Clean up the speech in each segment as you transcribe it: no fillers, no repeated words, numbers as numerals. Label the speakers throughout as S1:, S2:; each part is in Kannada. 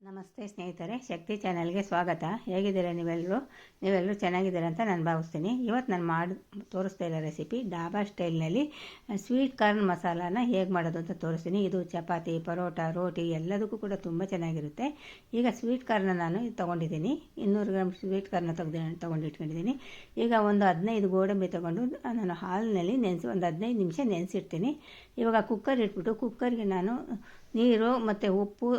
S1: ನಮಸ್ತೆ ಸ್ನೇಹಿತರೆ, ಶಕ್ತಿ ಚಾನಲ್ಗೆ ಸ್ವಾಗತ. ಹೇಗಿದ್ದೀರಾ ನೀವೆಲ್ಲರೂ ಚೆನ್ನಾಗಿದ್ದೀರಾ ಅಂತ ನಾನು ಭಾವಿಸ್ತೀನಿ. ಇವತ್ತು ನಾನು ತೋರಿಸ್ತಾ ಇರೋ ರೆಸಿಪಿ ಡಾಬಾ ಸ್ಟೈಲ್ನಲ್ಲಿ ಸ್ವೀಟ್ ಕಾರ್ನ್ ಮಸಾಲಾನ ಹೇಗೆ ಮಾಡೋದು ಅಂತ ತೋರಿಸ್ತೀನಿ. ಇದು ಚಪಾತಿ, ಪರೋಟ, ರೋಟಿ ಎಲ್ಲದಕ್ಕೂ ಕೂಡ ತುಂಬ ಚೆನ್ನಾಗಿರುತ್ತೆ. ಈಗ ಸ್ವೀಟ್ ಕಾರ್ನ ನಾನು ತೊಗೊಂಡಿದ್ದೀನಿ. 200 ಗ್ರಾಮ್ ಸ್ವೀಟ್ ಕಾರ್ನ ತೊಗೊಂಡಿಟ್ಕೊಂಡಿದ್ದೀನಿ. ಈಗ ಒಂದು 15 ಗೋಡಂಬಿ ತೊಗೊಂಡು ನಾನು ಹಾಲಿನಲ್ಲಿ ಒಂದು 15 ನಿಮಿಷ ನೆನೆಸಿಡ್ತೀನಿ. ಇವಾಗ ಕುಕ್ಕರ್ ಇಟ್ಬಿಟ್ಟು ಕುಕ್ಕರ್ಗೆ ನಾನು ನೀರು ಮತ್ತು ಉಪ್ಪು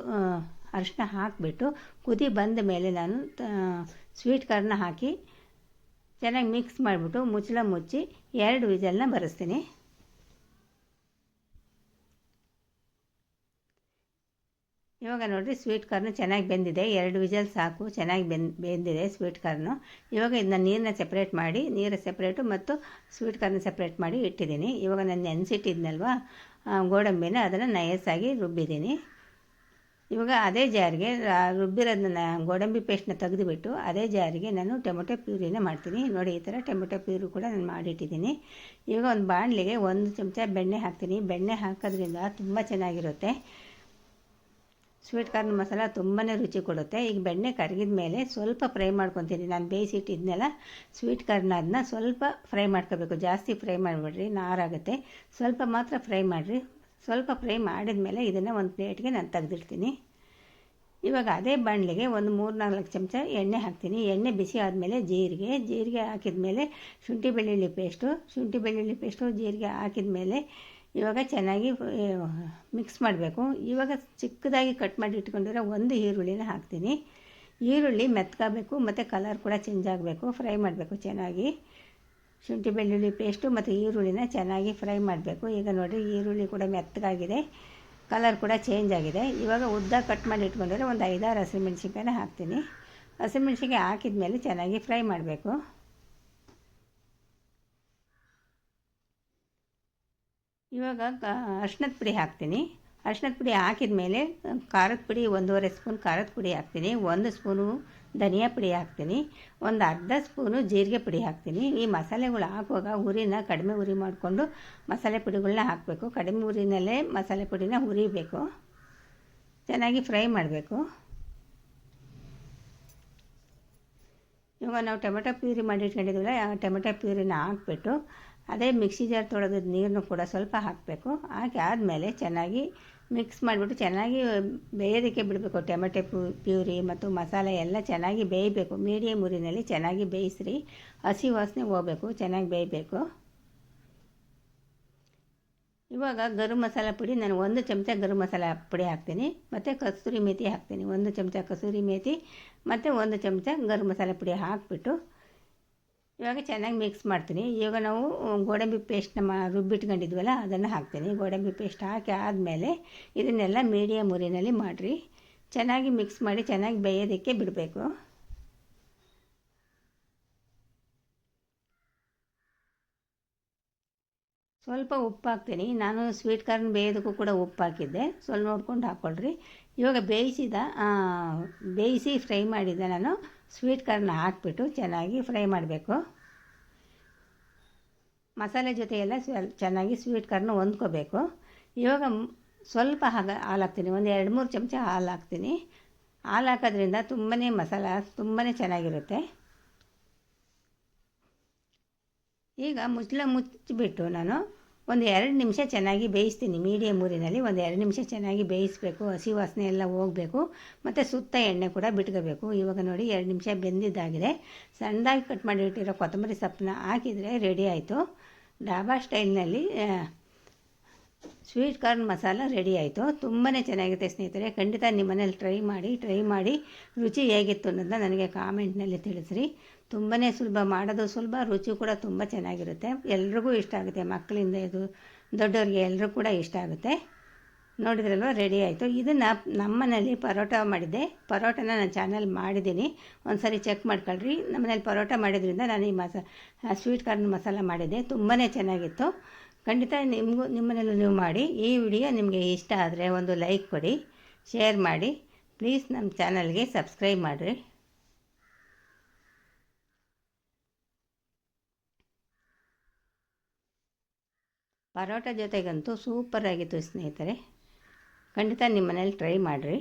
S1: ಅರಿಶಿನ ಹಾಕಿಬಿಟ್ಟು ಕುದಿ ಬಂದ ಮೇಲೆ ನಾನು ಸ್ವೀಟ್ ಕಾರ್ನ ಹಾಕಿ ಚೆನ್ನಾಗಿ ಮಿಕ್ಸ್ ಮಾಡಿಬಿಟ್ಟು ಮುಚ್ಚಳ ಮುಚ್ಚಿ 2 ವಿಜಲ್ನ ಬರೆಸ್ತೀನಿ. ಇವಾಗ ನೋಡಿರಿ, ಸ್ವೀಟ್ ಕಾರ್ನು ಚೆನ್ನಾಗಿ ಬೆಂದಿದೆ. 2 ವಿಜಲ್ ಸಾಕು, ಚೆನ್ನಾಗಿ ಬೆಂದಿದೆ ಸ್ವೀಟ್ ಕಾರ್ನು. ಇವಾಗ ಇದನ್ನ ನೀರನ್ನ ಸೆಪ್ರೇಟ್ ಮಾಡಿ, ನೀರು ಸೆಪ್ರೇಟು ಮತ್ತು ಸ್ವೀಟ್ ಕಾರ್ನ ಸೆಪ್ರೇಟ್ ಮಾಡಿ ಇಟ್ಟಿದ್ದೀನಿ. ಇವಾಗ ನಾನು ನೆನೆಸಿಟ್ಟಿದ್ನಲ್ವ ಗೋಡಂಬಿನ, ಅದನ್ನು ನಯಸ್ಸಾಗಿ ರುಬ್ಬಿದ್ದೀನಿ. ಇವಾಗ ಅದೇ ಜಾರಿಗೆ ರುಬ್ಬಿರೋದನ್ನ ಗೋಡಂಬಿ ಪೇಸ್ಟ್ನ ತೆಗೆದುಬಿಟ್ಟು ಅದೇ ಜಾರಿಗೆ ನಾನು ಟೊಮೆಟೊ ಪ್ಯೂರಿನ ಮಾಡ್ತೀನಿ. ನೋಡಿ, ಈ ಥರ ಟೊಮೆಟೊ ಪ್ಯೂರಿ ಕೂಡ ನಾನು ಮಾಡಿಟ್ಟಿದ್ದೀನಿ. ಇವಾಗ ಒಂದು ಬಾಣಲಿಗೆ 1 ಚಮಚ ಬೆಣ್ಣೆ ಹಾಕ್ತೀನಿ. ಬೆಣ್ಣೆ ಹಾಕೋದ್ರಿಂದ ತುಂಬ ಚೆನ್ನಾಗಿರುತ್ತೆ. ಸ್ವೀಟ್ ಕಾರ್ನ್ ಮಸಾಲ ತುಂಬಾ ರುಚಿ ಕೊಡುತ್ತೆ. ಈಗ ಬೆಣ್ಣೆ ಕರಗಿದ ಮೇಲೆ ಸ್ವಲ್ಪ ಫ್ರೈ ಮಾಡ್ಕೊತೀನಿ. ನಾನು ಬೇಯಿಸಿಟ್ಟಿದ್ನೆಲ್ಲ ಸ್ವೀಟ್ ಕಾರ್ನ ಅದನ್ನ ಸ್ವಲ್ಪ ಫ್ರೈ ಮಾಡ್ಕೋಬೇಕು. ಜಾಸ್ತಿ ಫ್ರೈ ಮಾಡಿಬಿಡ್ರಿ, ನಾರಾಗುತ್ತೆ. ಸ್ವಲ್ಪ ಮಾತ್ರ ಫ್ರೈ ಮಾಡಿರಿ. ಸ್ವಲ್ಪ ಫ್ರೈ ಮಾಡಿದ ಮೇಲೆ ಇದನ್ನು ಒಂದು ಪ್ಲೇಟ್ಗೆ ನಾನು ತೆಗೆದಿಡ್ತೀನಿ. ಇವಾಗ ಅದೇ ಬಾಣಲಿಗೆ ಒಂದು 3-4 ಚಮಚ ಎಣ್ಣೆ ಹಾಕ್ತೀನಿ. ಎಣ್ಣೆ ಬಿಸಿ ಆದಮೇಲೆ ಜೀರಿಗೆ ಹಾಕಿದ ಮೇಲೆ ಶುಂಠಿ ಬೆಳ್ಳುಳ್ಳಿ ಪೇಸ್ಟು ಜೀರಿಗೆ ಹಾಕಿದ ಮೇಲೆ ಇವಾಗ ಚೆನ್ನಾಗಿ ಮಿಕ್ಸ್ ಮಾಡಬೇಕು. ಇವಾಗ ಚಿಕ್ಕದಾಗಿ ಕಟ್ ಮಾಡಿ ಇಟ್ಕೊಂಡಿರೋ ಒಂದು ಈರುಳ್ಳಿನ ಹಾಕ್ತೀನಿ. ಈರುಳ್ಳಿ ಮೆತ್ಕೋಬೇಕು ಮತ್ತು ಕಲರ್ ಕೂಡ ಚೇಂಜ್ ಆಗಬೇಕು. ಫ್ರೈ ಮಾಡಬೇಕು ಚೆನ್ನಾಗಿ. ಶುಂಠಿ ಬೆಳ್ಳುಳ್ಳಿ ಪೇಸ್ಟು ಮತ್ತು ಈರುಳ್ಳಿನ ಚೆನ್ನಾಗಿ ಫ್ರೈ ಮಾಡಬೇಕು. ಈಗ ನೋಡಿರಿ, ಈರುಳ್ಳಿ ಕೂಡ ಮೆತ್ತಗಾಗಿದೆ, ಕಲರ್ ಕೂಡ ಚೇಂಜ್ ಆಗಿದೆ. ಇವಾಗ ಉದ್ದ ಕಟ್ ಮಾಡಿ ಇಟ್ಕೊಂಡಿದ್ರೆ ಒಂದು 5-6 ಹಸಿಮೆಣ್ಸಿನ್ಕಾಯಿನ ಹಾಕ್ತೀನಿ. ಹಸಿಮೆಣ್ಸಿನ್ಕಾಯಿ ಹಾಕಿದ ಮೇಲೆ ಚೆನ್ನಾಗಿ ಫ್ರೈ ಮಾಡಬೇಕು. ಇವಾಗ ಅರಿಶಿನದ ಪುಡಿ ಹಾಕ್ತೀನಿ. ಅರಿಶಿನದ ಪುಡಿ ಹಾಕಿದ ಮೇಲೆ ಖಾರದ ಪುಡಿ 1.5 ಸ್ಪೂನ್ ಖಾರದ ಪುಡಿ ಹಾಕ್ತೀನಿ. 1 ಸ್ಪೂನು ಧನಿಯಾ ಪುಡಿ ಹಾಕ್ತೀನಿ. ಒಂದು ಅರ್ಧ ಸ್ಪೂನು ಜೀರಿಗೆ ಪುಡಿ ಹಾಕ್ತೀನಿ. ಈ ಮಸಾಲೆಗಳು ಹಾಕುವಾಗ ಉರಿನ ಕಡಿಮೆ ಉರಿ ಮಾಡಿಕೊಂಡು ಮಸಾಲೆ ಪುಡಿಗಳನ್ನ ಹಾಕಬೇಕು. ಕಡಿಮೆ ಉರಿನಲ್ಲೇ ಮಸಾಲೆ ಪುಡಿನ ಹುರಿಬೇಕು, ಚೆನ್ನಾಗಿ ಫ್ರೈ ಮಾಡಬೇಕು. ಇವಾಗ ನಾವು ಟೊಮೆಟೊ ಪ್ಯೂರಿ ಮಾಡಿ ಇಟ್ಕೊಂಡಿದ್ದೀವಲ್ಲ, ಆ ಟೊಮೆಟೊ ಪ್ಯೂರಿನ ಹಾಕ್ಬಿಟ್ಟು ಅದೇ ಮಿಕ್ಸಿ ಜಾರ್ ತೊಳೆದ ನೀರನ್ನು ಕೂಡ ಸ್ವಲ್ಪ ಹಾಕಬೇಕು. ಹಾಕಿ ಆದಮೇಲೆ ಚೆನ್ನಾಗಿ ಮಿಕ್ಸ್ ಮಾಡಿಬಿಟ್ಟು ಚೆನ್ನಾಗಿ ಬೇಯೋದಕ್ಕೆ ಬಿಡಬೇಕು. ಟೊಮೆಟೊ ಪ್ಯೂರಿ ಮತ್ತು ಮಸಾಲೆ ಎಲ್ಲ ಚೆನ್ನಾಗಿ ಬೇಯಬೇಕು. ಮೀಡಿಯಮ್ ಉರಿನಲ್ಲಿ ಚೆನ್ನಾಗಿ ಬೇಯಿಸ್ರಿ. ಹಸಿ ವಾಸನೆ ಹೋಗಬೇಕು, ಚೆನ್ನಾಗಿ ಬೇಯಬೇಕು. ಇವಾಗ ಗರಂ ಮಸಾಲ ಪುಡಿ ನಾನು 1 ಚಮಚ ಗರಂ ಮಸಾಲ ಪುಡಿ ಹಾಕ್ತೀನಿ. ಮತ್ತು ಕಸೂರಿ ಮೇಥಿ ಹಾಕ್ತೀನಿ. 1 ಚಮಚ ಕಸೂರಿ ಮೇಥಿ ಮತ್ತು 1 ಚಮಚ ಗರಂ ಮಸಾಲ ಪುಡಿ ಹಾಕಿಬಿಟ್ಟು ಇವಾಗ ಚೆನ್ನಾಗಿ ಮಿಕ್ಸ್ ಮಾಡ್ತೀನಿ. ಇವಾಗ ನಾವು ಗೋಡಂಬಿ ಪೇಸ್ಟ್ನ ರುಬ್ಬಿಟ್ಕೊಂಡಿದ್ವಲ್ಲ ಅದನ್ನು ಹಾಕ್ತೀನಿ. ಗೋಡಂಬಿ ಪೇಸ್ಟ್ ಹಾಕಿ ಆದಮೇಲೆ ಇದನ್ನೆಲ್ಲ ಮೀಡಿಯಮ್ ಉರಿನಲ್ಲಿ ಮಾಡಿರಿ. ಚೆನ್ನಾಗಿ ಮಿಕ್ಸ್ ಮಾಡಿ ಚೆನ್ನಾಗಿ ಬೇಯೋದಕ್ಕೆ ಬಿಡಬೇಕು. ಸ್ವಲ್ಪ ಉಪ್ಪು ಹಾಕ್ತೀನಿ. ನಾನು ಸ್ವೀಟ್ ಕಾರ್ನ್ ಬೇಯೋದಕ್ಕೂ ಕೂಡ ಉಪ್ಪು ಹಾಕಿದ್ದೆ, ಸ್ವಲ್ಪ ನೋಡ್ಕೊಂಡು ಹಾಕ್ಕೊಳ್ರಿ. ಇವಾಗ ಬೇಯಿಸಿ ಫ್ರೈ ಮಾಡಿದ್ದೆ ನಾನು ಸ್ವೀಟ್ ಕಾರ್ನ ಹಾಕ್ಬಿಟ್ಟು ಚೆನ್ನಾಗಿ ಫ್ರೈ ಮಾಡಬೇಕು. ಮಸಾಲೆ ಜೊತೆ ಎಲ್ಲ ಚೆನ್ನಾಗಿ ಸ್ವೀಟ್ ಕಾರ್ನ ಹೊಂದ್ಕೋಬೇಕು. ಇವಾಗ ಸ್ವಲ್ಪ ಹಾಲು ಹಾಕ್ತೀನಿ. ಒಂದು 2-3 ಚಮಚ ಹಾಲು ಹಾಕ್ತೀನಿ. ಹಾಲು ಹಾಕೋದ್ರಿಂದ ಮಸಾಲ ತುಂಬಾ ಚೆನ್ನಾಗಿರುತ್ತೆ. ಈಗ ಮುಚ್ಚಳ ಮುಚ್ಚಿಬಿಟ್ಟು ನಾನು ಒಂದು 2 ನಿಮಿಷ ಚೆನ್ನಾಗಿ ಬೇಯಿಸ್ತೀನಿ. ಮೀಡಿಯಮ್ ಊರಿನಲ್ಲಿ ಒಂದು 2 ನಿಮಿಷ ಚೆನ್ನಾಗಿ ಬೇಯಿಸಬೇಕು. ಹಸಿ ವಾಸನೆ ಎಲ್ಲ ಹೋಗಬೇಕು ಮತ್ತು ಸುತ್ತ ಎಣ್ಣೆ ಕೂಡ ಬಿಟ್ಕೋಬೇಕು. ಇವಾಗ ನೋಡಿ, 2 ನಿಮಿಷ ಬೆಂದಿದ್ದಾಗಿದೆ. ಸಣ್ಣದಾಗಿ ಕಟ್ ಮಾಡಿ ಇಟ್ಟಿರೋ ಕೊತ್ತಂಬರಿ ಸೊಪ್ಪನ್ನ ಹಾಕಿದರೆ ರೆಡಿ ಆಯಿತು. ಡಾಬಾ ಸ್ಟೈಲ್ನಲ್ಲಿ ಸ್ವೀಟ್ ಕಾರ್ನ್ ಮಸಾಲ ರೆಡಿ ಆಯಿತು. ತುಂಬಾ ಚೆನ್ನಾಗಿರುತ್ತೆ ಸ್ನೇಹಿತರೆ. ಖಂಡಿತ ನಿಮ್ಮ ಮನೇಲಿ ಟ್ರೈ ಮಾಡಿ ರುಚಿ ಹೇಗಿತ್ತು ಅನ್ನೋದನ್ನ ನನಗೆ ಕಾಮೆಂಟ್ನಲ್ಲಿ ತಿಳಿಸ್ರಿ. ತುಂಬಾ ಸುಲಭ, ಮಾಡೋದು ಸುಲಭ, ರುಚಿ ಕೂಡ ತುಂಬ ಚೆನ್ನಾಗಿರುತ್ತೆ. ಎಲ್ರಿಗೂ ಇಷ್ಟ ಆಗುತ್ತೆ. ಮಕ್ಕಳಿಂದ ಇದು ದೊಡ್ಡವ್ರಿಗೆ ಎಲ್ಲರೂ ಕೂಡ ಇಷ್ಟ ಆಗುತ್ತೆ. ನೋಡಿದ್ರಲ್ವ, ರೆಡಿ ಆಯಿತು. ಇದನ್ನು ನಮ್ಮನೇಲಿ ಪರೋಟ ಮಾಡಿದ್ದೆ. ಪರೋಟನ ನಾನು ಚಾನಲ್ ಮಾಡಿದ್ದೀನಿ, ಒಂದು ಸರಿ ಚೆಕ್ ಮಾಡ್ಕೊಳ್ರಿ. ನಮ್ಮನೇಲಿ ಪರೋಟ ಮಾಡಿದ್ರಿಂದ ನಾನು ಈ ಸ್ವೀಟ್ ಕಾರ್ನ್ ಮಸಾಲ ಮಾಡಿದ್ದೆ. ತುಂಬಾ ಚೆನ್ನಾಗಿತ್ತು. ಖಂಡಿತ ನಿಮ್ಮನೇಲೂ ನೀವು ಮಾಡಿ. ಈ ವಿಡಿಯೋ ನಿಮಗೆ ಇಷ್ಟ ಆದರೆ ಒಂದು ಲೈಕ್ ಕೊಡಿ, ಶೇರ್ ಮಾಡಿ. ಪ್ಲೀಸ್ ನಮ್ಮ ಚಾನಲ್ಗೆ ಸಬ್ಸ್ಕ್ರೈಬ್ ಮಾಡಿರಿ. ಪರೋಟ ಜೊತೆಗಂತೂ ಸೂಪರಾಗಿತ್ತು ಸ್ನೇಹಿತರೆ. ಖಂಡಿತ ನಿಮ್ಮ ಮನೇಲಿ ಟ್ರೈ ಮಾಡಿರಿ.